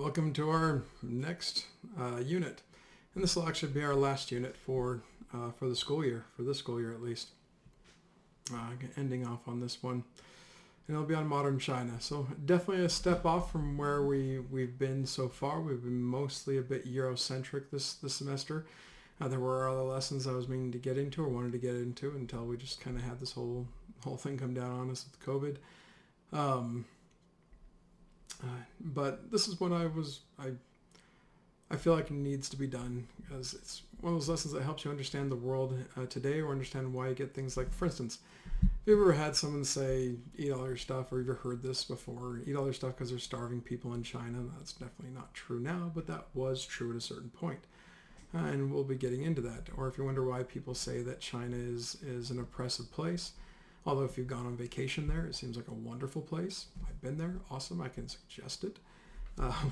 welcome to our next unit. And this will actually be our last unit for the school year, for this school year at least. Ending off on this one. And it'll be on modern China. So definitely a step off from where we've been so far. We've been mostly a bit Eurocentric this semester. There were other lessons I was meaning to get into or wanted to get into until we just kind of had this whole thing come down on us with COVID. But this is what I feel like it needs to be done, because it's one of those lessons that helps you understand the world today, or understand why you get things like, for instance, if you've ever had someone say, eat all your stuff, or you've ever heard this before, eat all your stuff because they're starving people in China. That's definitely not true now, but that was true at a certain point. And we'll be getting into that. Or if you wonder why people say that China is an oppressive place, although if you've gone on vacation there, it seems like a wonderful place. I've been there. Awesome. I can suggest it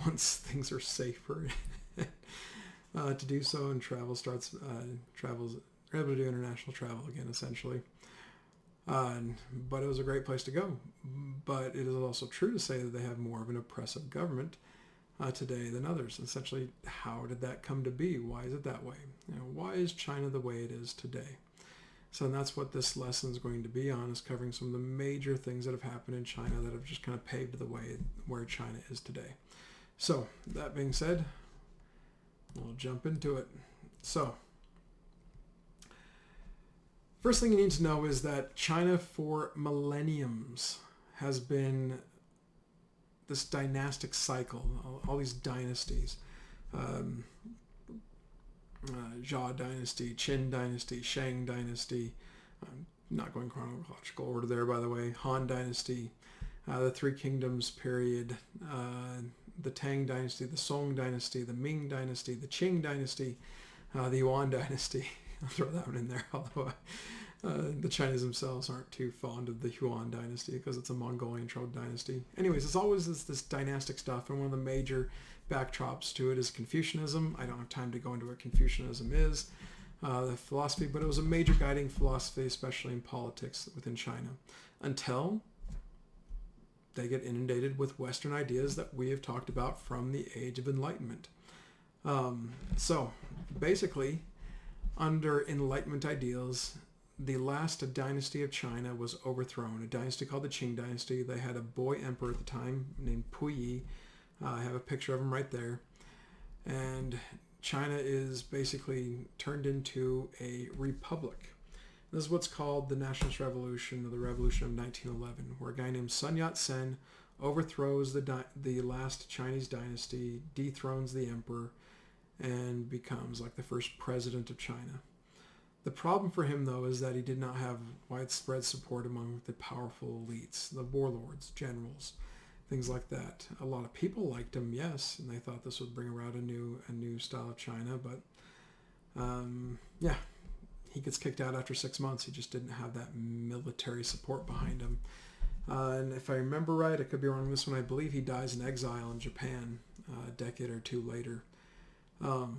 once things are safer to do so, and you're able to do international travel again, essentially. But it was a great place to go. But it is also true to say that they have more of an oppressive government today than others. Essentially, how did that come to be? Why is it that way? Why is China the way it is today? So that's what this lesson is going to be on, is covering some of the major things that have happened in China that have just kind of paved the way where China is today. So that being said, we'll jump into it. So first thing you need to know is that China for millenniums has been this dynastic cycle, all these dynasties. Zhao dynasty, Qin dynasty, Shang dynasty, not going chronological order there, by the way, Han dynasty, the Three Kingdoms period, the Tang dynasty, the Song dynasty, the Ming dynasty, the Qing dynasty, the Yuan dynasty. I'll throw that one in there, although the Chinese themselves aren't too fond of the Yuan dynasty because it's a Mongolian trolled dynasty. Anyways, it's always this dynastic stuff, and one of the major backdrops to it is Confucianism. I don't have time to go into what Confucianism is, the philosophy, but it was a major guiding philosophy, especially in politics within China, until they get inundated with Western ideas that we have talked about from the Age of Enlightenment. So basically, under Enlightenment ideals, the last dynasty of China was overthrown, a dynasty called the Qing dynasty. They had a boy emperor at the time named Puyi. I have a picture of him right there. And China is basically turned into a republic. This is what's called the Nationalist Revolution, or the Revolution of 1911, where a guy named Sun Yat-sen overthrows the last Chinese dynasty, dethrones the emperor, and becomes like the first president of China. The problem for him, though, is that he did not have widespread support among the powerful elites, the warlords, generals, things like that. A lot of people liked him, yes, and they thought this would bring around a new style of China, but yeah, he gets kicked out after 6 months. He just didn't have that military support behind him. And if I remember right, I could be wrong on this one, I believe he dies in exile in Japan a decade or two later. But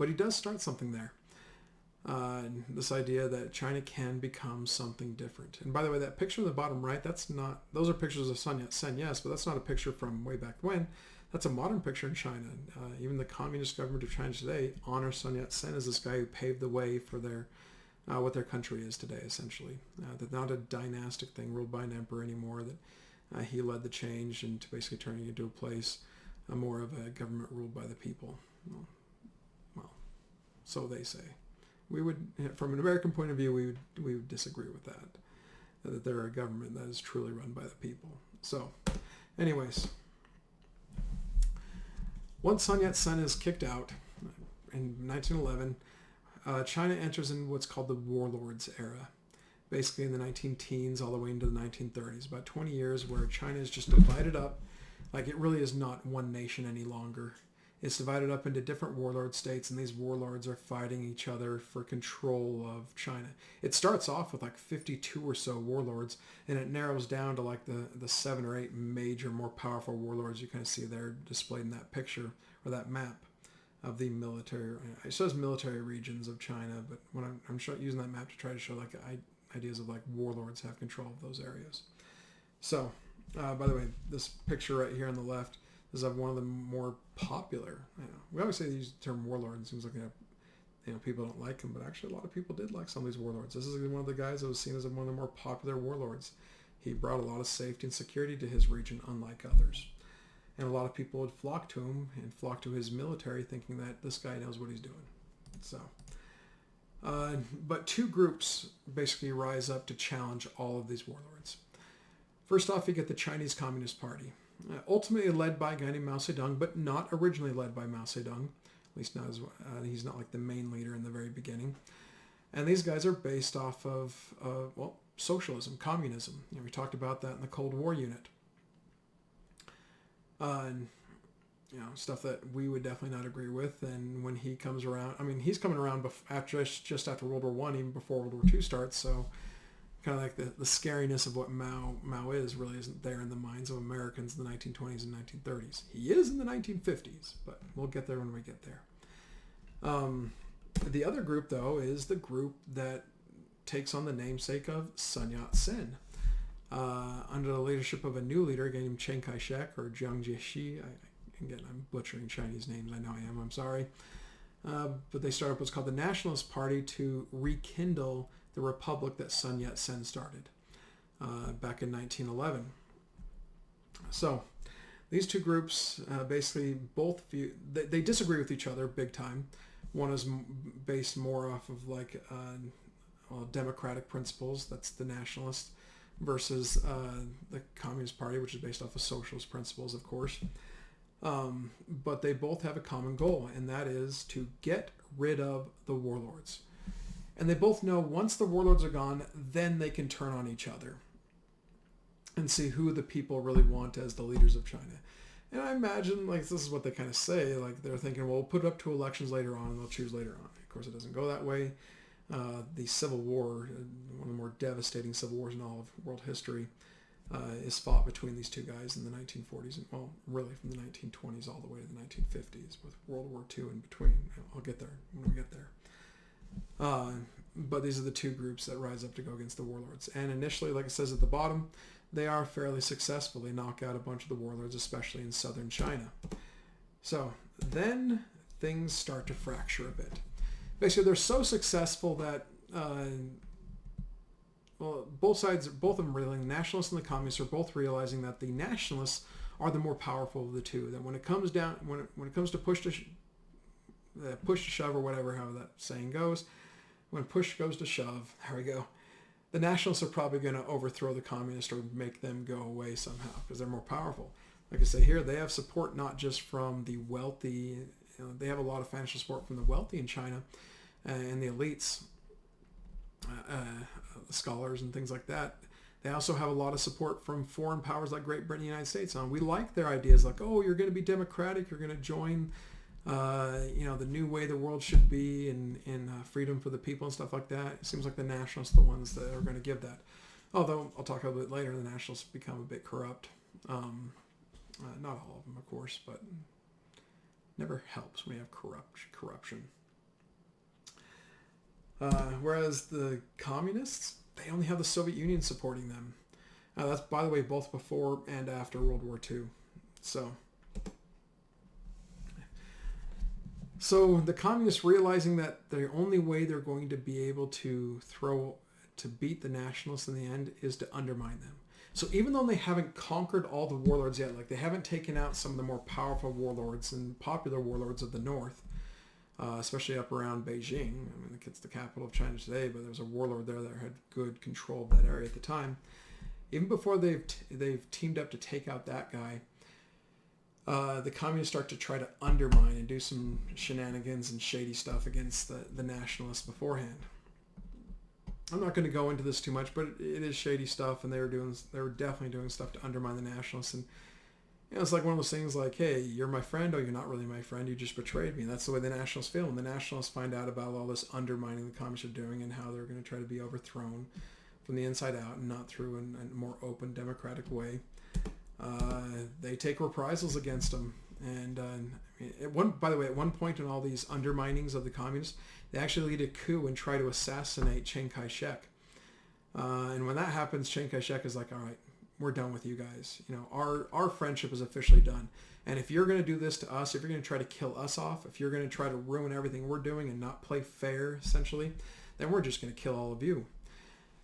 he does start something there. This idea that China can become something different. And by the way, that picture in the bottom right, those are pictures of Sun Yat-sen, yes, but that's not a picture from way back when. That's a modern picture in China. Even the communist government of China today honors Sun Yat-sen as this guy who paved the way for what their country is today, essentially. That not a dynastic thing ruled by an emperor anymore, that he led the change into basically turning it into a place more of a government ruled by the people. Well, so they say. We would, from an American point of view, we would disagree with that they're a government that is truly run by the people. So, anyways, once Sun Yat-sen is kicked out in 1911, China enters in what's called the Warlords era, basically in the 19-teens all the way into the 1930s, about 20 years where China is just divided up, like it really is not one nation any longer. It's divided up into different warlord states, and these warlords are fighting each other for control of China. It starts off with like 52 or so warlords, and it narrows down to like the 7 or 8 major, more powerful warlords you kind of see there displayed in that picture or that map of the military. It says military regions of China, but when I'm using that map to try to show like ideas of like warlords have control of those areas. So, by the way, this picture right here on the left is of one of the more popular. We always say they use the term warlord. It seems like people don't like him, but actually a lot of people did like some of these warlords. This is one of the guys that was seen as one of the more popular warlords. He brought a lot of safety and security to his region, unlike others. And a lot of people would flock to him and flock to his military, thinking that this guy knows what he's doing. So, but two groups basically rise up to challenge all of these warlords. First off, you get the Chinese Communist Party, ultimately led by a guy named Mao Zedong, but not originally led by Mao Zedong. At least not as he's not like the main leader in the very beginning. And these guys are based off of socialism, communism. We talked about that in the Cold War unit. Stuff that we would definitely not agree with. And when he comes around, he's coming around just after World War I, even before World War II starts. So kind of like the scariness of what Mao is really isn't there in the minds of Americans in the 1920s and 1930s. He is in the 1950s, but we'll get there when we get there. The other group, though, is the group that takes on the namesake of Sun Yat-sen. Under the leadership of a new leader named Chiang Kai-shek or Jiang Jieshi. Again, I'm butchering Chinese names. I know I am. I'm sorry. But they started what's called the Nationalist Party to rekindle the republic that Sun Yat-sen started back in 1911. So these two groups basically both they disagree with each other big time. One is based more off of democratic principles. That's the nationalist. Versus the Communist Party, which is based off of socialist principles, of course. But they both have a common goal, and that is to get rid of the warlords. And they both know once the warlords are gone, then they can turn on each other and see who the people really want as the leaders of China. And I imagine, this is what they kind of say, they're thinking, well, we'll put it up to elections later on, and they'll choose later on. Of course, it doesn't go that way. The Civil War, one of the more devastating civil wars in all of world history, is fought between these two guys in the 1940s, and really from the 1920s all the way to the 1950s, with World War II in between. I'll get there when we get there. But these are the two groups that rise up to go against the warlords. And initially, like it says at the bottom, they are fairly successful. They knock out a bunch of the warlords, especially in southern China. So then things start to fracture a bit. Basically, they're so successful that, both of them realizing, the nationalists and the communists are both realizing that the nationalists are the more powerful of the two. That when it comes down, when it comes to push to shove, or whatever, how that saying goes, when push goes to shove, there we go. The nationalists are probably going to overthrow the communists or make them go away somehow because they're more powerful. Like I say here, they have support not just from the wealthy. They have a lot of financial support from the wealthy in China and the elites, scholars and things like that. They also have a lot of support from foreign powers like Great Britain and the United States. We like their ideas like, oh, you're going to be democratic, you're going to join the new way the world should be in freedom for the people and stuff like that. It seems like the nationalists are the ones that are going to give that. Although, I'll talk a little bit later, the nationalists become a bit corrupt. Not all of them, of course, but never helps when you have corruption. Whereas the communists, they only have the Soviet Union supporting them. That's, by the way, both before and after World War II. So the communists, realizing that the only way they're going to be able to beat the nationalists in the end is to undermine them. So even though they haven't conquered all the warlords yet, they haven't taken out some of the more powerful warlords and popular warlords of the north, especially up around Beijing. It's the capital of China today, but there was a warlord there that had good control of that area at the time. Even before they've teamed up to take out that guy, the communists start to try to undermine and do some shenanigans and shady stuff against the nationalists beforehand. I'm not going to go into this too much, but it is shady stuff, and they were definitely doing stuff to undermine the nationalists. And it's like one of those things like, hey, you're my friend, oh, you're not really my friend, you just betrayed me. And that's the way the nationalists feel. And the nationalists find out about all this undermining the communists are doing and how they're going to try to be overthrown from the inside out and not through a more open, democratic way. They take reprisals against them. And by the way, at one point in all these underminings of the communists, they actually lead a coup and try to assassinate Chiang Kai-shek. And when that happens, Chiang Kai-shek is like, all right, we're done with you guys. You know, our friendship is officially done. And if you're going to do this to us, if you're going to try to kill us off, if you're going to try to ruin everything we're doing and not play fair, essentially, then we're just going to kill all of you.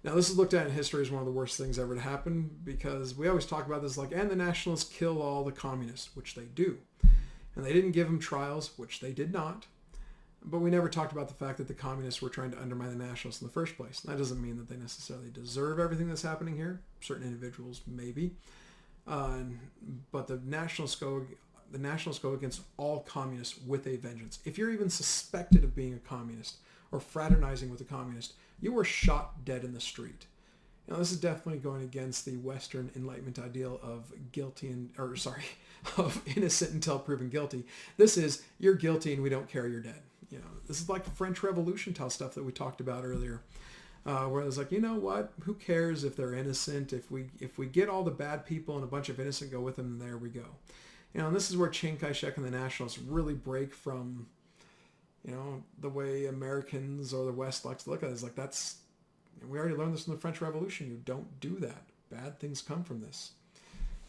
Now, this is looked at in history as one of the worst things ever to happen, because we always talk about this like, and the nationalists kill all the communists, which they do. And they didn't give them trials, which they did not. But we never talked about the fact that the communists were trying to undermine the nationalists in the first place. And that doesn't mean that they necessarily deserve everything that's happening here. Certain individuals, maybe. But the nationalists go against all communists with a vengeance. If you're even suspected of being a communist or fraternizing with a communist, you were shot dead in the street. Now, this is definitely going against the Western Enlightenment ideal of of innocent until proven guilty. This is, you're guilty and we don't care, you're dead. You know, this is like the French Revolution style stuff that we talked about earlier, where it's like, you know what? Who cares if they're innocent? If we get all the bad people and a bunch of innocent go with them, then there we go. You know, and this is where Chiang Kai-shek and the nationalists really break from, you know, the way Americans or the West likes to look at it. It's like, we already learned this in the French Revolution. You don't do that. Bad things come from this.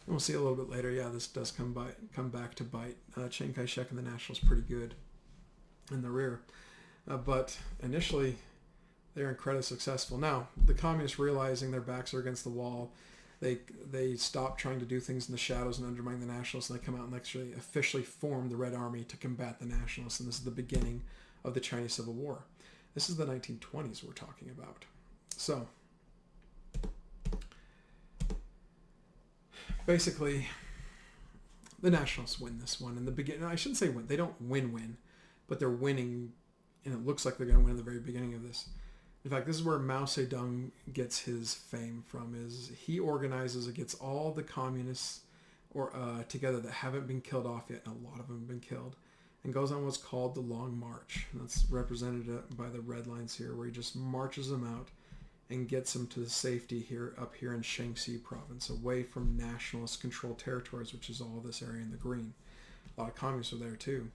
And we'll see a little bit later. Yeah, this does come back to bite Chiang Kai-shek and the nationalists pretty good in the rear. But initially, they're incredibly successful. Now, the communists, realizing their backs are against the wall, they stop trying to do things in the shadows and undermine the nationalists, and they come out and actually officially form the Red Army to combat the nationalists. And this is the beginning of the Chinese Civil War. This is the 1920s we're talking about. So, basically, the nationalists win this one in the beginning. I shouldn't say win. They don't win, but they're winning, and it looks like they're going to win at the very beginning of this. In fact, this is where Mao Zedong gets his fame from. Is he organizes against all the communists together that haven't been killed off yet, and a lot of them have been killed, and goes on what's called the Long March. And that's represented by the red lines here, where he just marches them out and gets them to the safety up here in Shaanxi province, away from nationalist controlled territories, which is all this area in the green. A lot of communists are there too.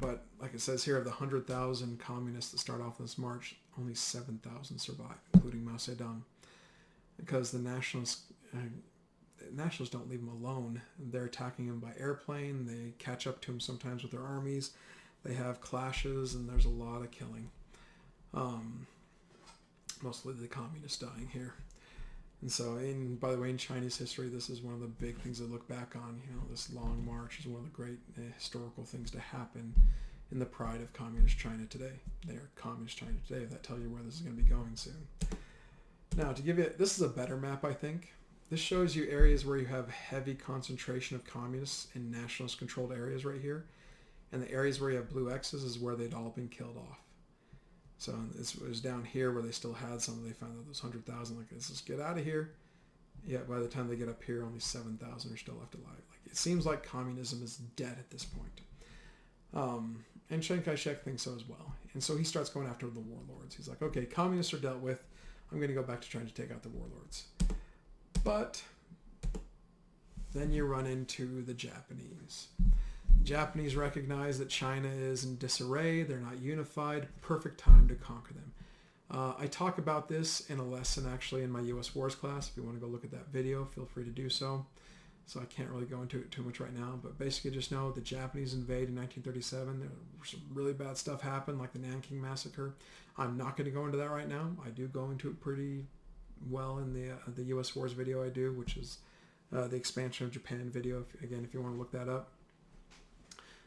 But like it says here, of the 100,000 communists that start off this march, only 7,000 survive, including Mao Zedong, because the nationalists don't leave him alone. They're attacking him by airplane. They catch up to him sometimes with their armies. They have clashes, and there's a lot of killing. Mostly the communists dying here. And so, by the way, in Chinese history, this is one of the big things to look back on. You know, this Long March is one of the great historical things to happen in the pride of communist China today. They are communist China today. That tells you where this is going to be going soon. Now, to give you, this is a better map, I think. This shows you areas where you have heavy concentration of communists in nationalist-controlled areas right here. And the areas where you have blue X's is where they'd all been killed off. So it was down here where they still had some. They found that those 100,000, like, let's just get out of here. Yet by the time they get up here, only 7,000 are still left alive. Like, it seems like communism is dead at this point. And Chiang Kai-shek thinks so as well. And so he starts going after the warlords. He's like, okay, communists are dealt with. I'm going to go back to trying to take out the warlords. But then you run into the Japanese. Japanese recognize that China is in disarray. They're not unified. Perfect time to conquer them. I talk about this in a lesson actually in my U.S. Wars class. If you want to go look at that video, feel free to do so. So I can't really go into it too much right now. But basically just know the Japanese invade in 1937. There was some really bad stuff happened, like the Nanking Massacre. I'm not going to go into that right now. I do go into it pretty well in the U.S. Wars video I do, which is the expansion of Japan video, if you want to look that up.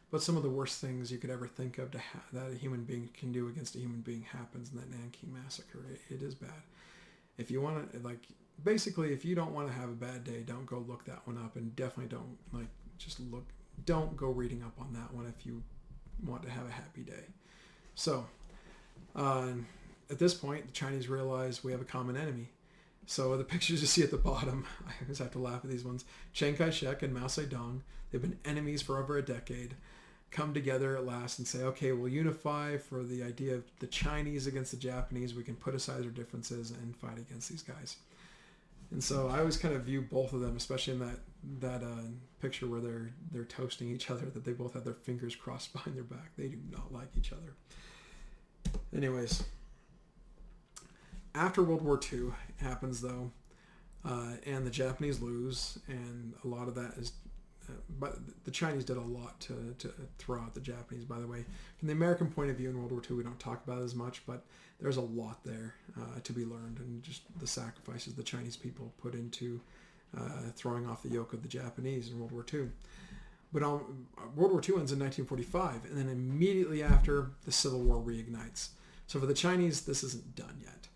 But some of the worst things you could ever think of that a human being can do against a human being happens in that Nanking Massacre. It is bad. If you want to, basically, if you don't want to have a bad day, don't go look that one up, and definitely don't go reading up on that one if you want to have a happy day. So, at this point, the Chinese realize we have a common enemy. So the pictures you see at the bottom, I always have to laugh at these ones. Chiang Kai-shek and Mao Zedong, they've been enemies for over a decade, come together at last and say, okay, we'll unify for the idea of the Chinese against the Japanese. We can put aside our differences and fight against these guys. And so I always kind of view both of them, especially in that picture where they're toasting each other, that they both have their fingers crossed behind their back. They do not like each other. Anyways, after World War II happens, though, and the Japanese lose, and a lot of that is, but the Chinese did a lot to throw out the Japanese, by the way. From the American point of view in World War II, we don't talk about it as much, but there's a lot there to be learned, and just the sacrifices the Chinese people put into throwing off the yoke of the Japanese in World War II. But World War II ends in 1945, and then immediately after, the Civil War reignites. So for the Chinese, this isn't done yet.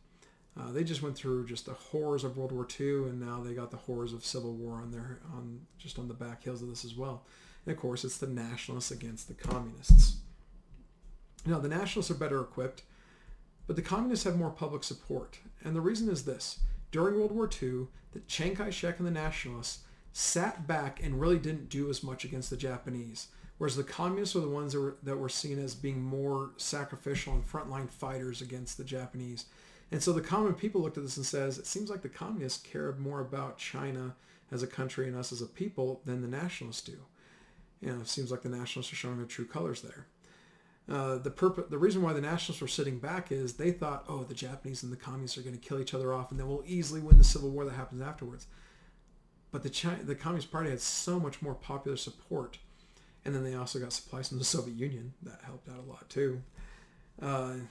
They just went through just the horrors of World War II, and now they got the horrors of Civil War on the back heels of this as well. And of course, it's the nationalists against the communists. Now, the nationalists are better equipped, but the communists have more public support. And the reason is this. During World War II, the Chiang Kai-shek and the nationalists sat back and really didn't do as much against the Japanese, whereas the communists were the ones that were seen as being more sacrificial and frontline fighters against the Japanese. And so the common people looked at this and says, it seems like the communists care more about China as a country and us as a people than the nationalists do. It seems like the nationalists are showing their true colors there. The reason why the nationalists were sitting back is they thought, oh, the Japanese and the communists are going to kill each other off, and then we'll easily win the Civil War that happens afterwards. But the Communist Party had so much more popular support, and then they also got supplies from the Soviet Union that helped out a lot too. And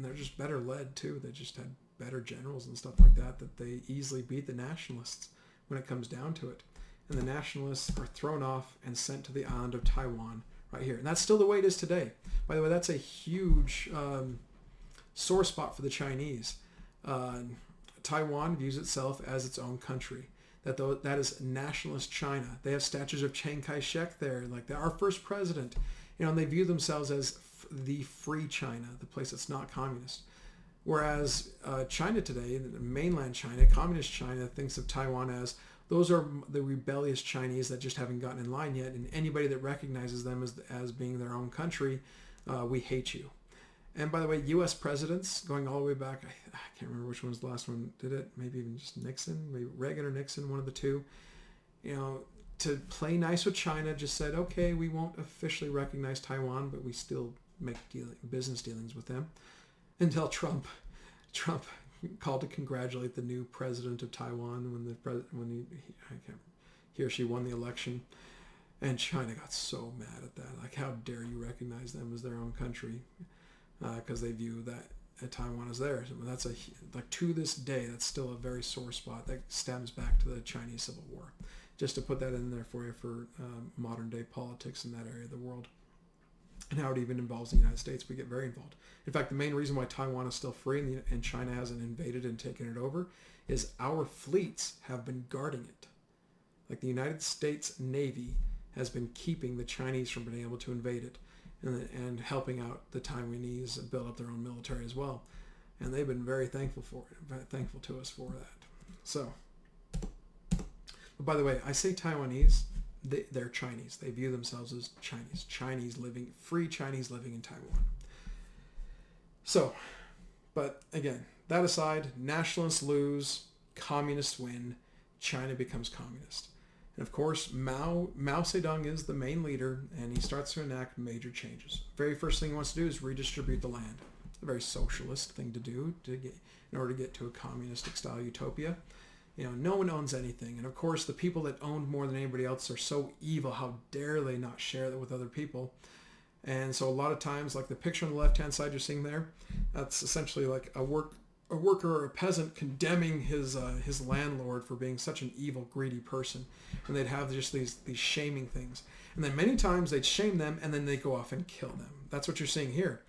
they're just better led too. They just had better generals and stuff like that they easily beat the nationalists when it comes down to it. And the nationalists are thrown off and sent to the island of Taiwan right here. And that's still the way it is today. By the way, that's a huge sore spot for the Chinese. Taiwan views itself as its own country. That is nationalist China. They have statues of Chiang Kai-shek there, like our first president. And they view themselves as the free China, the place that's not communist. Whereas China today, mainland China, communist China, thinks of Taiwan as those are the rebellious Chinese that just haven't gotten in line yet, and anybody that recognizes them as being their own country, we hate you. And by the way, U.S. presidents, going all the way back, I can't remember which one was the last one did it, maybe even just Nixon, maybe Reagan or Nixon, one of the two, to play nice with China, just said, okay, we won't officially recognize Taiwan, but we still make business dealings with them, until Trump called to congratulate the new president of Taiwan when he or she won the election, and China got so mad at that. Like, how dare you recognize them as their own country? Because they view that Taiwan as theirs. And that's to this day, that's still a very sore spot that stems back to the Chinese Civil War. Just to put that in there for you for modern day politics in that area of the world. And how it even involves the United States. We get very involved. In fact, the main reason why Taiwan is still free and China hasn't invaded and taken it over is our fleets have been guarding it. Like the United States Navy has been keeping the Chinese from being able to invade it and helping out the Taiwanese build up their own military as well. And they've been very thankful to us for that. So, but by the way, I say Taiwanese. They're Chinese. They view themselves as free Chinese living in Taiwan. So, but again, that aside, nationalists lose, communists win, China becomes communist. And of course, Mao Zedong is the main leader, and he starts to enact major changes. Very first thing he wants to do is redistribute the land. A very socialist thing to do in order to get to a communistic style utopia. No one owns anything. And of course, the people that owned more than anybody else are so evil. How dare they not share that with other people? And so a lot of times, like the picture on the left-hand side you're seeing there, that's essentially like a worker or a peasant condemning his landlord for being such an evil, greedy person. And they'd have just these shaming things. And then many times they'd shame them, and then they'd go off and kill them. That's what you're seeing here.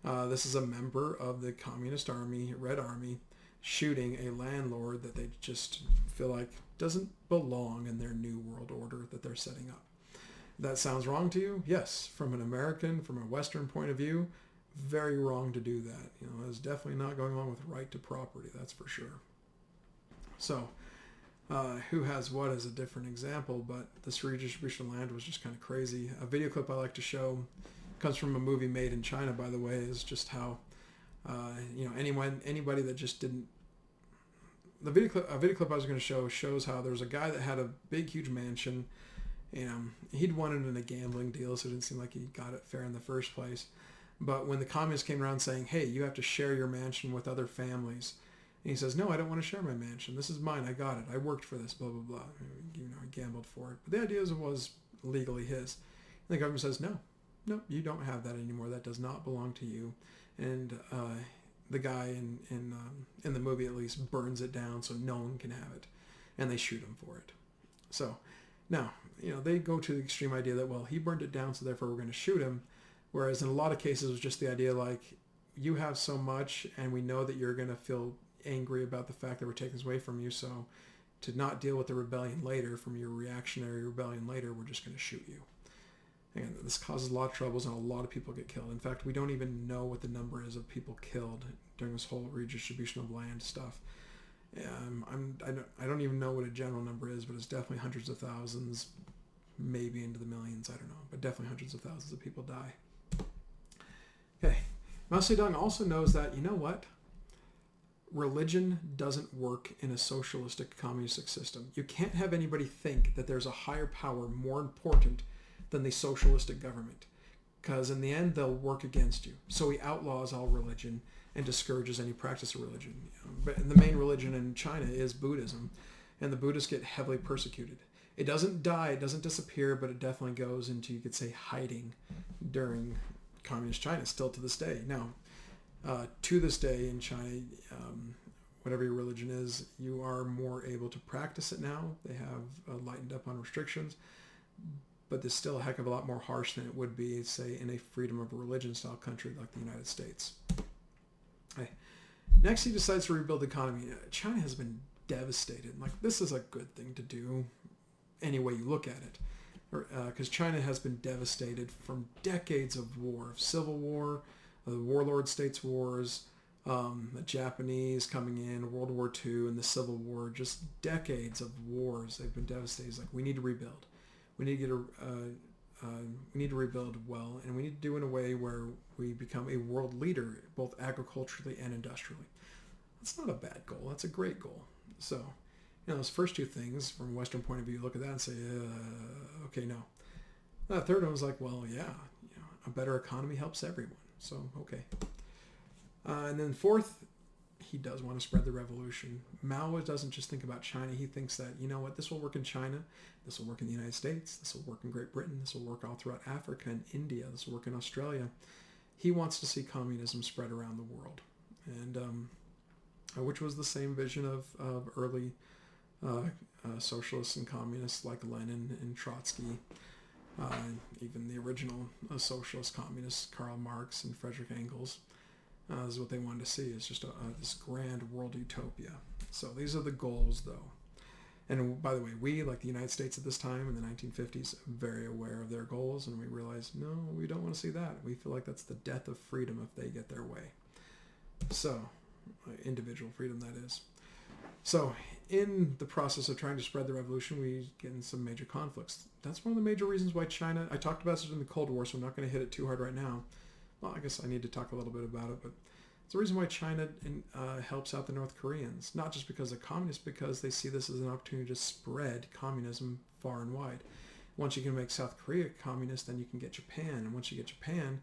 This is a member of the Communist Army, Red Army, shooting a landlord that they just feel like doesn't belong in their new world order that they're setting up. That sounds wrong to you? Yes. From a Western point of view, very wrong to do that. It's definitely not going along with right to property, that's for sure. So, who has what as a different example, but this redistribution of land was just kind of crazy. A video clip I like to show comes from a movie made in China, by the way, is just how anybody that just didn't. A video clip I was going to show shows how there was a guy that had a big, huge mansion. He'd won it in a gambling deal, so it didn't seem like he got it fair in the first place. But when the communists came around saying, hey, you have to share your mansion with other families, And he says, no, I don't want to share my mansion. This is mine. I got it. I worked for this, blah, blah, blah. I gambled for it. But the idea is it was legally his. And the government says, no, you don't have that anymore. That does not belong to you. And the guy in the movie at least burns it down so no one can have it. And they shoot him for it. So now, they go to the extreme idea that, well, he burned it down, so therefore we're going to shoot him. Whereas in a lot of cases, it was just the idea like, you have so much, and we know that you're going to feel angry about the fact that we're taking this away from you. So to not deal with the rebellion later, from your reactionary rebellion later, we're just going to shoot you. And this causes a lot of troubles, and a lot of people get killed. In fact, we don't even know what the number is of people killed during this whole redistribution of land stuff. I don't even know what a general number is, but it's definitely hundreds of thousands, maybe into the millions. I don't know, but definitely hundreds of thousands of people die. Okay, Mao Zedong also knows that, you know what? Religion doesn't work in a socialistic communistic system. You can't have anybody think that there's a higher power more important than the socialistic government, because in the end they'll work against you. So he outlaws all religion and discourages any practice of religion. But the main religion in China is Buddhism, and the Buddhists get heavily persecuted. It doesn't die, it doesn't disappear, but it definitely goes into, you could say, hiding during communist China, still to this day. Now, to this day in China, whatever your religion is, you are more able to practice it now. They have lightened up on restrictions, but there's still a heck of a lot more harsh than it would be, say, in a freedom of religion style country like the United States. Okay. Next, he decides to rebuild the economy. China has been devastated. Like, this is a good thing to do any way you look at it, because China has been devastated from decades of war, of civil war, the Warlord states wars, the Japanese coming in, World War II, and the Civil War. Just decades of wars. They've been devastated. It's like, we need to rebuild. We need to get we need to rebuild well, and we need to do it in a way where we become a world leader, both agriculturally and industrially. That's not a bad goal. That's a great goal. So, those first two things, from a Western point of view, look at that and say, okay, no. The third one was like, well, yeah, a better economy helps everyone. So, okay. And then fourth, he does want to spread the revolution. Mao doesn't just think about China. He thinks that, you know what, this will work in China, this will work in the United States, this will work in Great Britain, this will work all throughout Africa and India, this will work in Australia. He wants to see communism spread around the world, and which was the same vision of early socialists and communists like Lenin and Trotsky, even the original socialist communists, Karl Marx and Frederick Engels. Is what they wanted to see, is just this grand world utopia. So these are the goals, though. And by the way, we, like the United States at this time in the 1950s, very aware of their goals, and we realize, no, we don't want to see that. We feel like that's the death of freedom if they get their way. So, individual freedom, that is. So, in the process of trying to spread the revolution, we get in some major conflicts. That's one of the major reasons why China, I talked about this in the Cold War, so I'm not going to hit it too hard right now. Well, I guess I need to talk a little bit about it, but it's the reason why China helps out the North Koreans, not just because they're communists, because they see this as an opportunity to spread communism far and wide. Once you can make South Korea communist, then you can get Japan, and once you get Japan,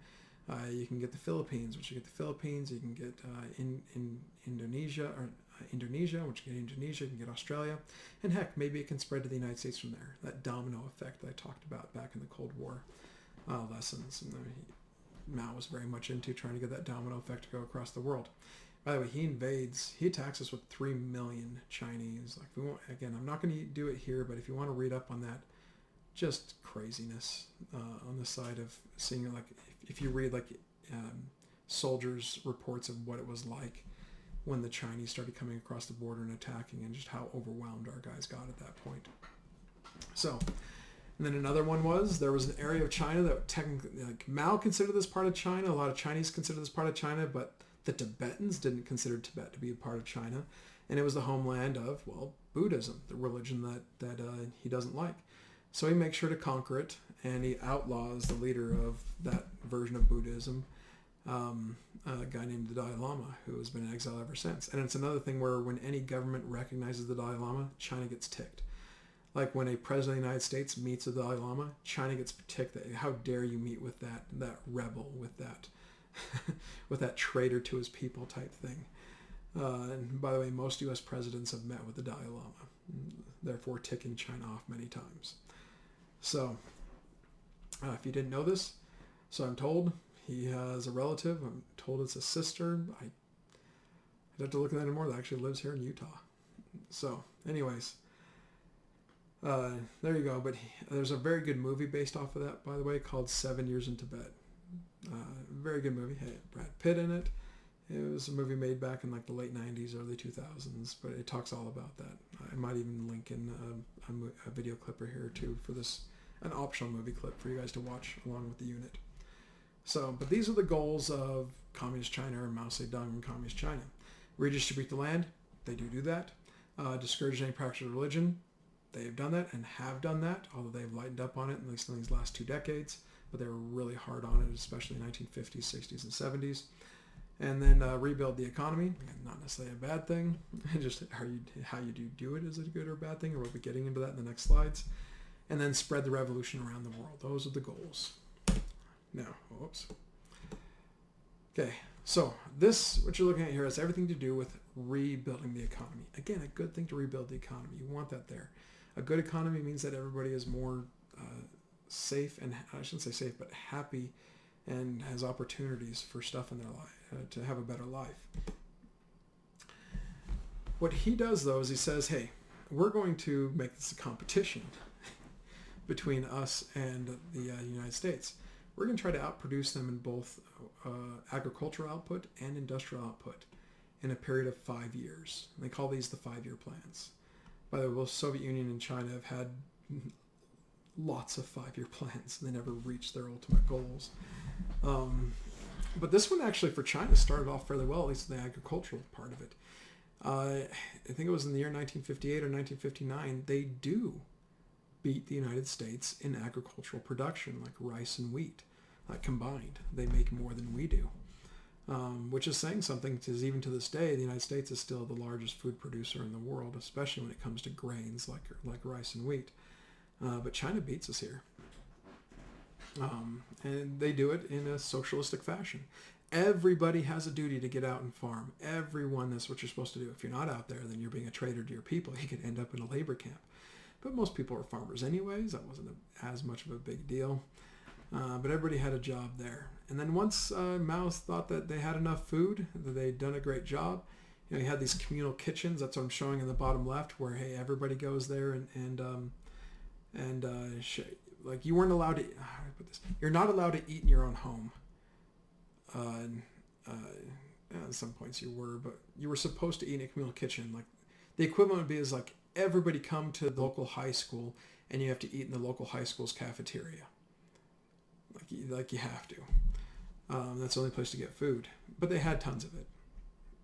you can get the Philippines. Once you get the Philippines, you can get Indonesia, once you get Indonesia, you can get Australia, and heck, maybe it can spread to the United States from there. That domino effect that I talked about back in the Cold War lessons. And Mao was very much into trying to get that domino effect to go across the world. By the way, he attacks us with 3 million Chinese. Like, we won't, again, I'm not going to do it here, but if you want to read up on that, just craziness on the side of seeing, like, if you read soldiers' reports of what it was like when the Chinese started coming across the border and attacking, and just how overwhelmed our guys got at that point. So, and then another one was, there was an area of China that technically, like, Mao considered this part of China, a lot of Chinese considered this part of China, but the Tibetans didn't consider Tibet to be a part of China, and it was the homeland of, well, Buddhism, the religion that he doesn't like. So he makes sure to conquer it, and he outlaws the leader of that version of Buddhism, a guy named the Dalai Lama, who has been in exile ever since. And it's another thing where when any government recognizes the Dalai Lama, China gets ticked. Like when a president of the United States meets the Dalai Lama, China gets ticked. How dare you meet with that rebel, with that with that traitor to his people type thing. And by the way, most U.S. presidents have met with the Dalai Lama, therefore ticking China off many times. So, if you didn't know this, so I'm told he has a relative. I'm told it's a sister. I'd have to look at that anymore. That actually lives here in Utah. So, anyways, there you go. But there's a very good movie based off of that, by the way, called 7 Years in Tibet. Very good movie. Had Brad Pitt in it. It was a movie made back in like the late 90s, early 2000s, but it talks all about that. I might even link in a video clip right here too for this, an optional movie clip for you guys to watch along with the unit. So, but these are the goals of Communist China, or Mao Zedong in Communist China. Redistribute the land. They do that. Discourage any practice of religion. They have done that and have done that, although they've lightened up on it, at least in these last 2 decades. But they were really hard on it, especially in the 1950s, 60s, and 70s. And then rebuild the economy. Again, not necessarily a bad thing. Just how you do it is it a good or bad thing, or we'll be getting into that in the next slides. And then spread the revolution around the world. Those are the goals. Now, whoops. Okay, so this, what you're looking at here, has everything to do with rebuilding the economy. Again, a good thing to rebuild the economy. You want that there. A good economy means that everybody is more safe, and I shouldn't say safe, but happy, and has opportunities for stuff in their life, to have a better life. What he does, though, is he says, hey, we're going to make this a competition between us and the United States. We're going to try to outproduce them in both agricultural output and industrial output in a period of 5 years. And they call these the 5-year plans. By the way, both Soviet Union and China have had lots of 5-year plans. They never reached their ultimate goals. But this one actually for China started off fairly well, at least in the agricultural part of it. I think it was in the year 1958 or 1959, they do beat the United States in agricultural production, like rice and wheat. Combined, they make more than we do, which is saying something, because even to this day, the United States is still the largest food producer in the world, especially when it comes to grains like rice and wheat. But China beats us here. And they do it in a socialistic fashion. Everybody has a duty to get out and farm. Everyone, that's what you're supposed to do. If you're not out there, then you're being a traitor to your people. You could end up in a labor camp. But most people are farmers anyways. That wasn't as much of a big deal. But everybody had a job there. And then once Mao thought that they had enough food, that they'd done a great job, you know, he had these communal kitchens. That's what I'm showing in the bottom left, where, hey, everybody goes there like you weren't allowed to, how do I put this? You're not allowed to eat in your own home. At some points you were, but you were supposed to eat in a communal kitchen. Like the equivalent would be is like everybody come to the local high school and you have to eat in the local high school's cafeteria. Like you have to. That's the only place to get food. But they had tons of it.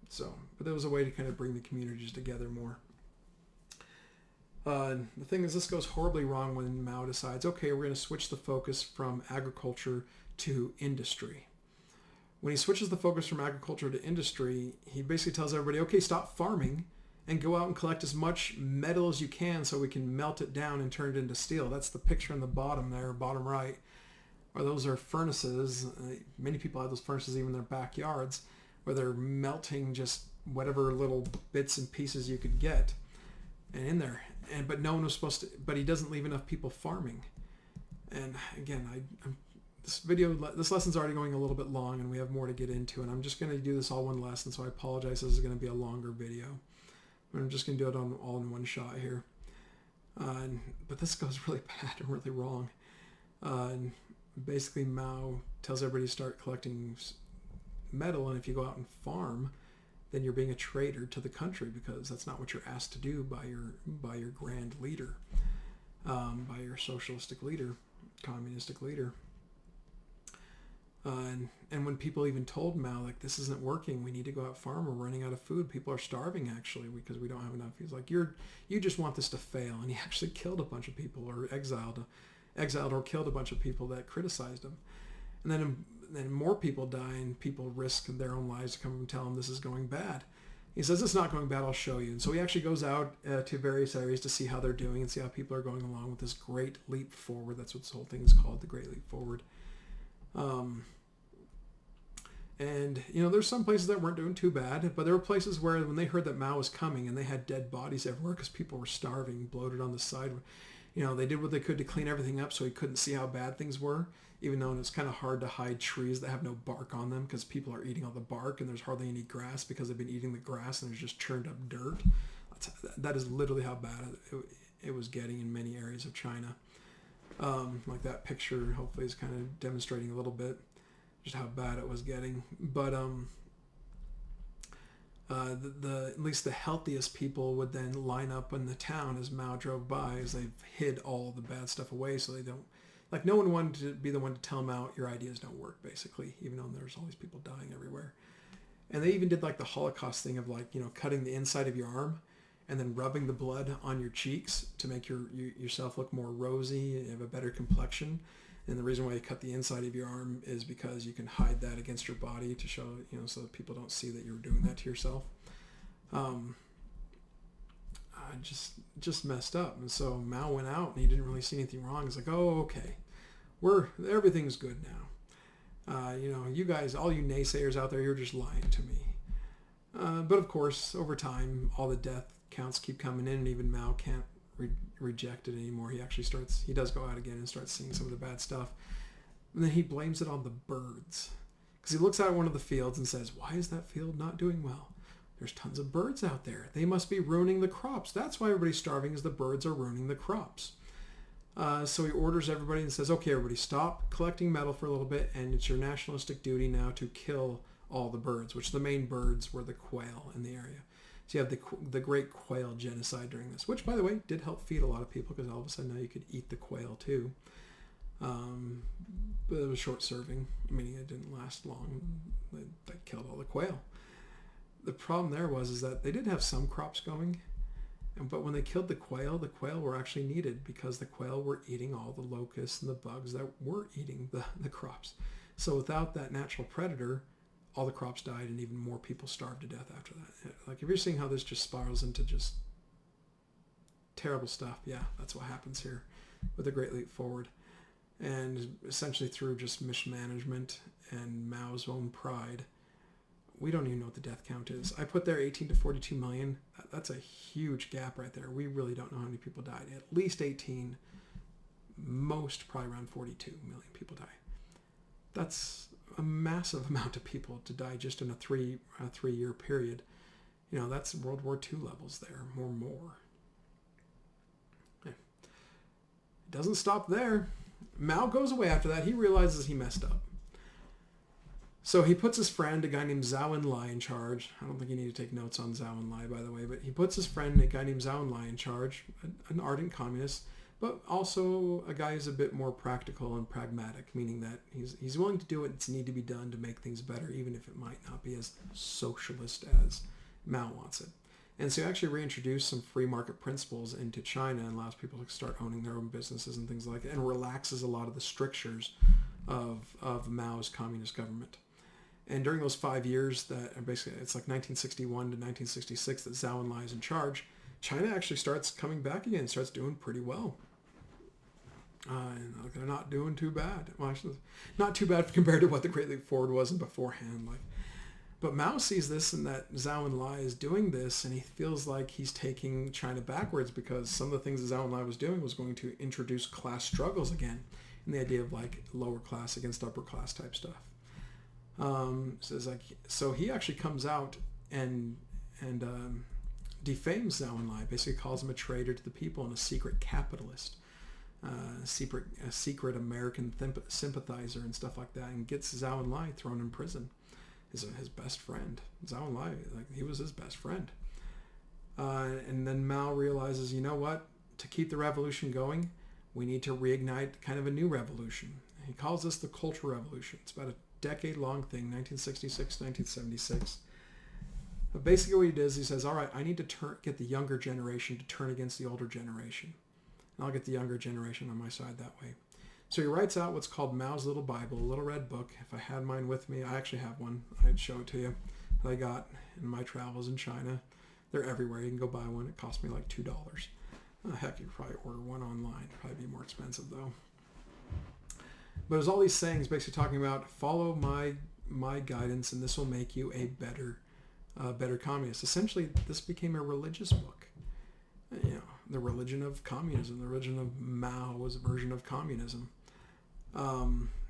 So, but there was a way to kind of bring the communities together more. The thing is, this goes horribly wrong when Mao decides, okay, we're going to switch the focus from agriculture to industry. When he switches the focus from agriculture to industry, he basically tells everybody, okay, stop farming and go out and collect as much metal as you can so we can melt it down and turn it into steel. That's the picture in the bottom there, bottom right. Or those are furnaces. Many people have those furnaces even in their backyards, where they're melting just whatever little bits and pieces you could get and in there. But no one was supposed to, but he doesn't leave enough people farming. And again, this lesson's already going a little bit long, and we have more to get into, and I'm just going to do this all one lesson, so I apologize. This is going to be a longer video. I'm just going to do it all in one shot here. But this goes really bad and really wrong. Basically, Mao tells everybody to start collecting metal, and if you go out and farm, then you're being a traitor to the country, because that's not what you're asked to do by your grand leader, by your socialistic leader, communistic leader. And when people even told Mao, like, this isn't working, we need to go out farm, we're running out of food, people are starving actually because we don't have enough. He's like, you just want this to fail. And he actually killed a bunch of people, or exiled or killed a bunch of people that criticized him. And then more people die, and people risk their own lives to come and tell him this is going bad. He says, it's not going bad, I'll show you. And so he actually goes out to various areas to see how they're doing and see how people are going along with this great leap forward. That's what this whole thing is called, the Great Leap Forward. And, there's some places that weren't doing too bad, but there were places where when they heard that Mao was coming and they had dead bodies everywhere because people were starving, bloated on the side, they did what they could to clean everything up so he couldn't see how bad things were, even though it's kind of hard to hide trees that have no bark on them because people are eating all the bark and there's hardly any grass because they've been eating the grass and there's just churned up dirt. That is literally how bad it was getting in many areas of China. Like that picture hopefully is kind of demonstrating a little bit just how bad it was getting. But at least the healthiest people would then line up in the town as Mao drove by, as they hid all the bad stuff away so they don't, like, no one wanted to be the one to tell Mao your ideas don't work, basically, even though there's all these people dying everywhere. And they even did like the Holocaust thing of like, cutting the inside of your arm and then rubbing the blood on your cheeks to make yourself look more rosy and have a better complexion. And the reason why you cut the inside of your arm is because you can hide that against your body to show, so that people don't see that you're doing that to yourself. Just messed up. And so Mao went out and he didn't really see anything wrong. He's like, oh, okay, everything's good now. You guys, all you naysayers out there, you're just lying to me. But of course, over time, all the death counts keep coming in, and even Mao can't reject it anymore. He does go out again and starts seeing some of the bad stuff. And then he blames it on the birds. Because he looks out at one of the fields and says, why is that field not doing well? There's tons of birds out there. They must be ruining the crops. That's why everybody's starving, is the birds are ruining the crops. So he orders everybody and says, okay, everybody, stop collecting metal for a little bit, and it's your nationalistic duty now to kill all the birds, which the main birds were the quail in the area. So you have the great quail genocide during this, which, by the way, did help feed a lot of people because all of a sudden now you could eat the quail too. But it was short-serving, meaning it didn't last long. They killed all the quail. The problem there is that they did have some crops going, but when they killed the quail were actually needed because the quail were eating all the locusts and the bugs that were eating the crops. So without that natural predator, all the crops died and even more people starved to death after that. Like, if you're seeing how this just spirals into just terrible stuff, yeah, that's what happens here with the Great Leap Forward. And essentially through just mismanagement and Mao's own pride, we don't even know what the death count is. I put there 18 to 42 million. That's a huge gap right there. We really don't know how many people died. At least 18, most probably around 42 million people die. That's a massive amount of people to die just in a three-year period. That's World War II levels there, more. Yeah. It doesn't stop there. Mao goes away after that. He realizes he messed up. So he puts his friend, a guy named Zhou Enlai, in charge. I don't think you need to take notes on Zhou Enlai, by the way, but he puts his friend, a guy named Zhou Enlai, in charge, an ardent communist, but also a guy who's a bit more practical and pragmatic, meaning that he's willing to do what's need to be done to make things better, even if it might not be as socialist as Mao wants it. And so he actually reintroduced some free market principles into China and allows people to start owning their own businesses and things like that, and relaxes a lot of the strictures of Mao's communist government. And during those 5 years that are basically, it's like 1961 to 1966 that Zhou Enlai is in charge, China actually starts coming back again, starts doing pretty well. And they're not doing too bad. Well, actually, not too bad compared to what the Great Leap Forward was beforehand. But Mao sees this and that Zhou Enlai is doing this, and he feels like he's taking China backwards because some of the things that Zhou Enlai was doing was going to introduce class struggles again, and the idea of like lower class against upper class type stuff. So he actually comes out and defames Zhou Enlai, basically calls him a traitor to the people and a secret capitalist, a secret American sympathizer and stuff like that, and gets Zhou Enlai thrown in prison. His best friend, Zhou Enlai, he was his best friend. And then Mao realizes, you know what? To keep the revolution going, we need to reignite kind of a new revolution. He calls this the Cultural Revolution. It's about a decade-long thing, 1966, 1976. But basically what he does, he says, all right, I need to get the younger generation to turn against the older generation. And I'll get the younger generation on my side that way. So he writes out what's called Mao's Little Bible, a little red book. If I had mine with me, I actually have one. I'd show it to you. That I got in my travels in China. They're everywhere. You can go buy one. It cost me like $2. Heck, you could probably order one online. It'd probably be more expensive though. But there's all these sayings basically talking about follow my my guidance, and this will make you a better communist. Essentially, this became a religious book. You know, the religion of communism, the religion of Mao was a version of communism.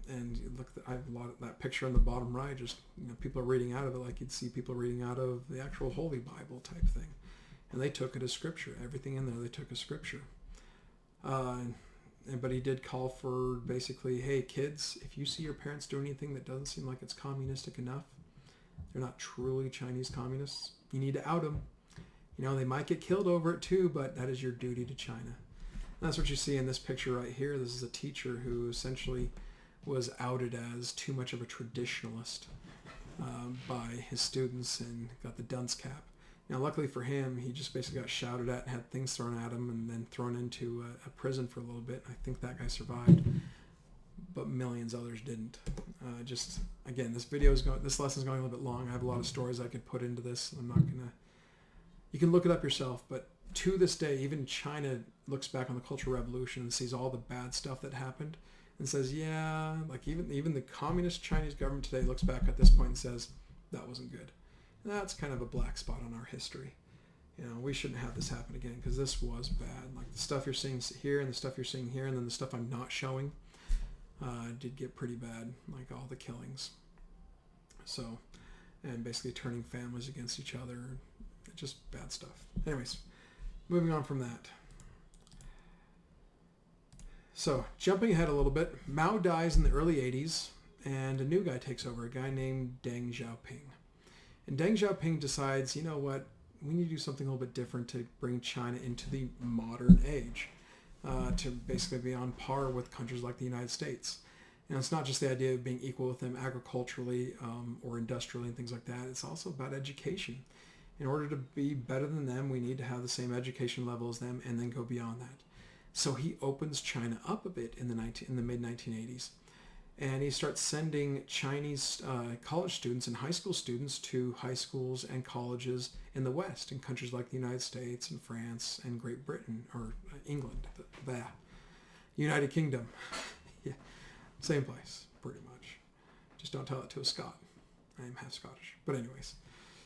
And you look, I have a lot of that picture on the bottom right. Just, you know, people are reading out of it like you'd see people reading out of the actual Holy Bible type thing, and they took it as scripture. Everything in there they took as scripture. But he did call for basically, hey kids, if you see your parents do anything that doesn't seem like it's communistic enough, they're not truly Chinese communists, you need to out them. You know, they might get killed over it too, but that is your duty to China. And that's what you see in this picture right here. This is a teacher who essentially was outed as too much of a traditionalist by his students and got the dunce cap. Now, luckily for him, he just basically got shouted at and had things thrown at him and then thrown into a prison for a little bit. I think that guy survived, but millions others didn't. Just, again, this lesson's going a little bit long. I have a lot of stories I could put into this. I'm not going to, you can look it up yourself, but to this day, even China looks back on the Cultural Revolution and sees all the bad stuff that happened and says, yeah, like even the communist Chinese government today looks back at this point and says, that wasn't good. That's kind of a black spot on our history. You know, we shouldn't have this happen again because this was bad. Like the stuff you're seeing here and the stuff you're seeing here and then the stuff I'm not showing did get pretty bad, like all the killings. So, and basically turning families against each other, just bad stuff. Anyways, moving on from that. So, jumping ahead a little bit, Mao dies in the early 80s and a new guy takes over, a guy named Deng Xiaoping. And Deng Xiaoping decides, you know what, we need to do something a little bit different to bring China into the modern age, to basically be on par with countries like the United States. And it's not just the idea of being equal with them agriculturally or industrially and things like that. It's also about education. In order to be better than them, we need to have the same education level as them and then go beyond that. So he opens China up a bit in the mid-1980s. And he starts sending Chinese college students and high school students to high schools and colleges in the West, in countries like the United States and France and Great Britain, or England, the United Kingdom. Yeah, same place, pretty much. Just don't tell it to a Scot. I am half Scottish. But anyways,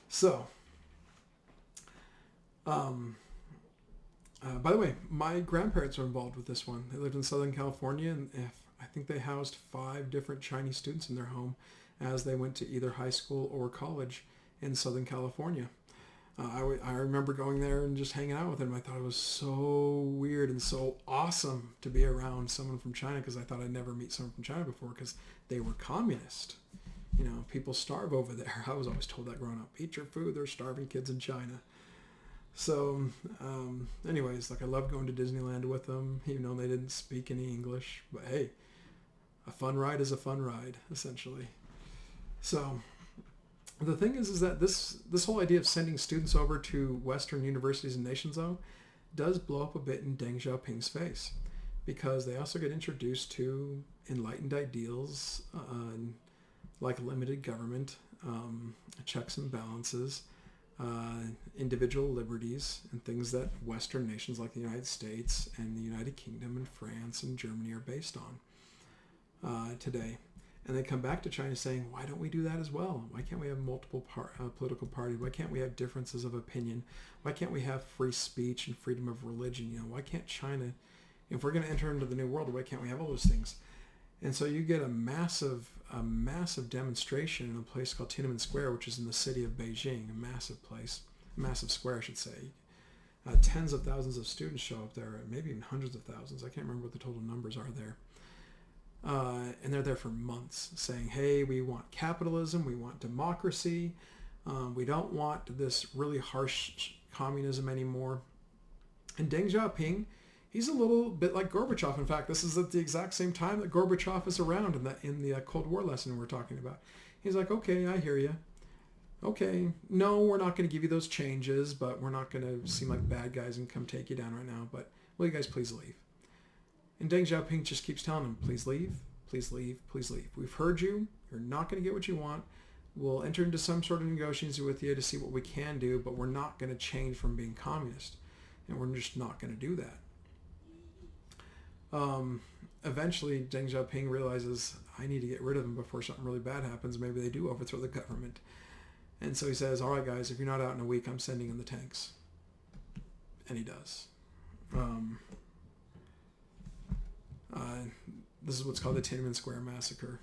so, by the way, my grandparents were involved with this one. They lived in Southern California, and I think they housed 5 different Chinese students in their home as they went to either high school or college in Southern California. I remember going there and just hanging out with them. I thought it was so weird and so awesome to be around someone from China because I thought I'd never meet someone from China before because they were communist. You know, people starve over there. I was always told that growing up. Eat your food. There's starving kids in China. So, anyways, like I loved going to Disneyland with them, even though they didn't speak any English. But hey, a fun ride is a fun ride, essentially. So, the thing is that this whole idea of sending students over to Western universities and nations, though, does blow up a bit in Deng Xiaoping's face, because they also get introduced to enlightened ideals like limited government, checks and balances, individual liberties, and things that Western nations like the United States and the United Kingdom and France and Germany are based on today. And they come back to China saying, why don't we do that as well? Why can't we have multiple political parties? Why can't we have differences of opinion? Why can't we have free speech and freedom of religion? You know, why can't China, if we're going to enter into the new world, why can't we have all those things? And so you get a massive demonstration in a place called Tiananmen Square, which is in the city of Beijing, a massive place, a massive square, I should say. Tens of thousands of students show up there, maybe even hundreds of thousands. I can't remember what the total numbers are there. And they're there for months saying, hey, we want capitalism, we want democracy, we don't want this really harsh communism anymore. And Deng Xiaoping, he's a little bit like Gorbachev. In fact, this is at the exact same time that Gorbachev is around in the Cold War lesson we're talking about. He's like, okay, I hear you. Okay, no, we're not going to give you those changes, but we're not going to seem like bad guys and come take you down right now, but will you guys please leave? And Deng Xiaoping just keeps telling them, please leave, please leave, please leave. We've heard you. You're not going to get what you want. We'll enter into some sort of negotiations with you to see what we can do, but we're not going to change from being communist. And we're just not going to do that. eventually Deng Xiaoping realizes, I need to get rid of them before something really bad happens. Maybe they do overthrow the government. And so he says, all right, guys, if you're not out in a week, I'm sending in the tanks. And he does. This is what's called the Tiananmen Square Massacre.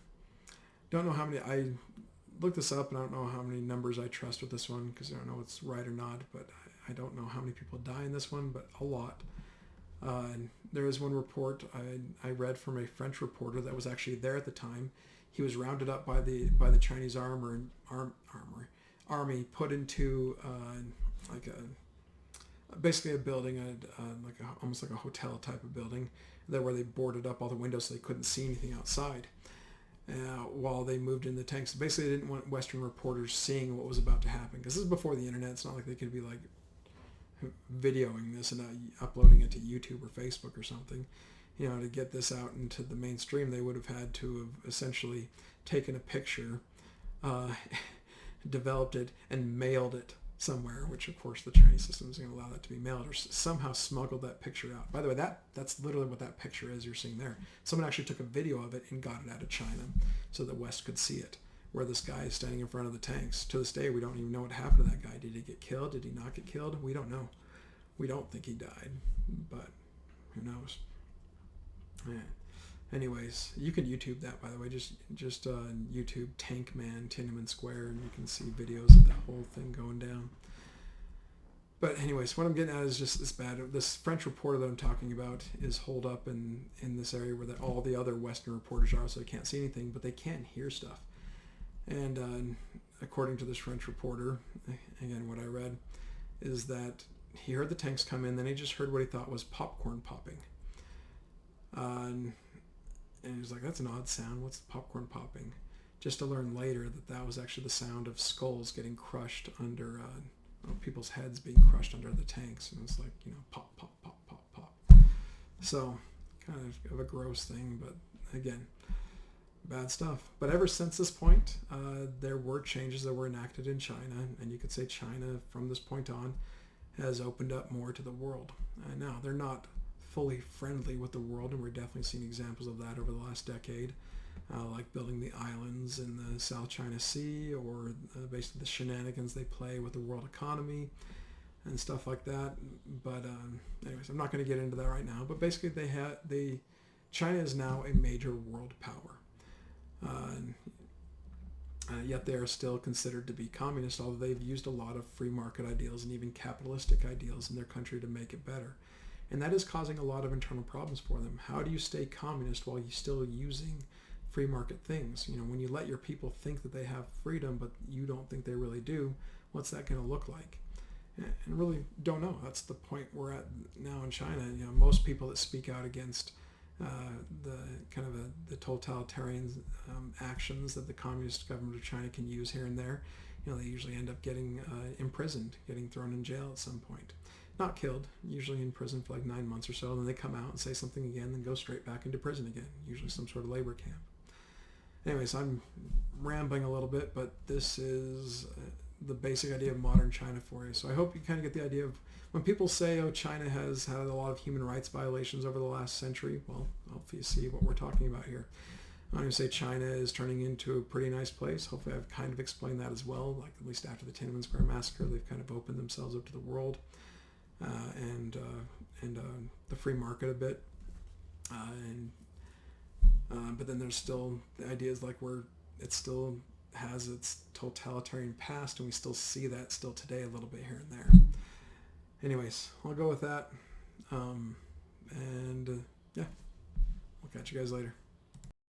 Don't know how many, I looked this up, and I don't know how many numbers I trust with this one, because I don't know if it's right or not, but I don't know how many people die in this one, but a lot. There is one report I read from a French reporter that was actually there at the time. He was rounded up by the Chinese army, put into basically a building, almost like a hotel type of building, there where they boarded up all the windows so they couldn't see anything outside. While they moved in the tanks, basically they didn't want Western reporters seeing what was about to happen, because this is before the internet. It's not like they could be like videoing this and uploading it to YouTube or Facebook or something. To get this out into the mainstream, they would have had to have essentially taken a picture, developed it, and mailed it somewhere, which of course the Chinese system is going to allow that to be mailed, or somehow smuggled that picture out. By the way, that's literally what that picture is you're seeing there. Someone actually took a video of it and got it out of China so the West could see it, where this guy is standing in front of the tanks. To this day, we don't even know what happened to that guy. Did he get killed? Did he not get killed? We don't know. We don't think he died, but who knows? Yeah. Anyways, you can YouTube that, by the way. Just YouTube Tank Man Tiananmen Square, and you can see videos of that whole thing going down. But anyways, what I'm getting at is just this bad. This French reporter that I'm talking about is holed up in this area where all the other Western reporters are, so they can't see anything, but they can hear stuff. And according to this French reporter, again, what I read is that he heard the tanks come in, then he just heard what he thought was popcorn popping. And he was like, that's an odd sound. What's popcorn popping? Just to learn later that was actually the sound of skulls getting crushed under, people's heads being crushed under the tanks. And it's like, pop, pop, pop, pop, pop. So, kind of a gross thing, but again, bad stuff. But ever since this point, there were changes that were enacted in China, and you could say China, from this point on, has opened up more to the world. Now, they're not fully friendly with the world, and we're definitely seeing examples of that over the last decade, like building the islands in the South China Sea, or basically the shenanigans they play with the world economy and stuff like that. But anyways, I'm not going to get into that right now. But basically, China is now a major world power. Yet they are still considered to be communist, although they've used a lot of free market ideals and even capitalistic ideals in their country to make it better. And that is causing a lot of internal problems for them. How do you stay communist while you're still using free market things? When you let your people think that they have freedom, but you don't think they really do, what's that going to look like? And really don't know. That's the point we're at now in China. Most people that speak out against the totalitarian actions that the communist government of China can use here and there, they usually end up getting imprisoned, getting thrown in jail at some point. Not killed, usually in prison for like 9 months or so, and then they come out and say something again, then go straight back into prison again, usually some sort of labor camp. Anyways, I'm rambling a little bit, but this is the basic idea of modern China for you. So I hope you kind of get the idea of when people say, China has had a lot of human rights violations over the last century, well, hopefully you see what we're talking about here. I'm going to say China is turning into a pretty nice place. Hopefully I've kind of explained that as well, like at least after the Tiananmen Square Massacre, they've kind of opened themselves up to the world. And the free market a bit, but then there's still the ideas like it still has its totalitarian past, and we still see that still today a little bit here and there. Anyways, I'll go with that, and we'll catch you guys later.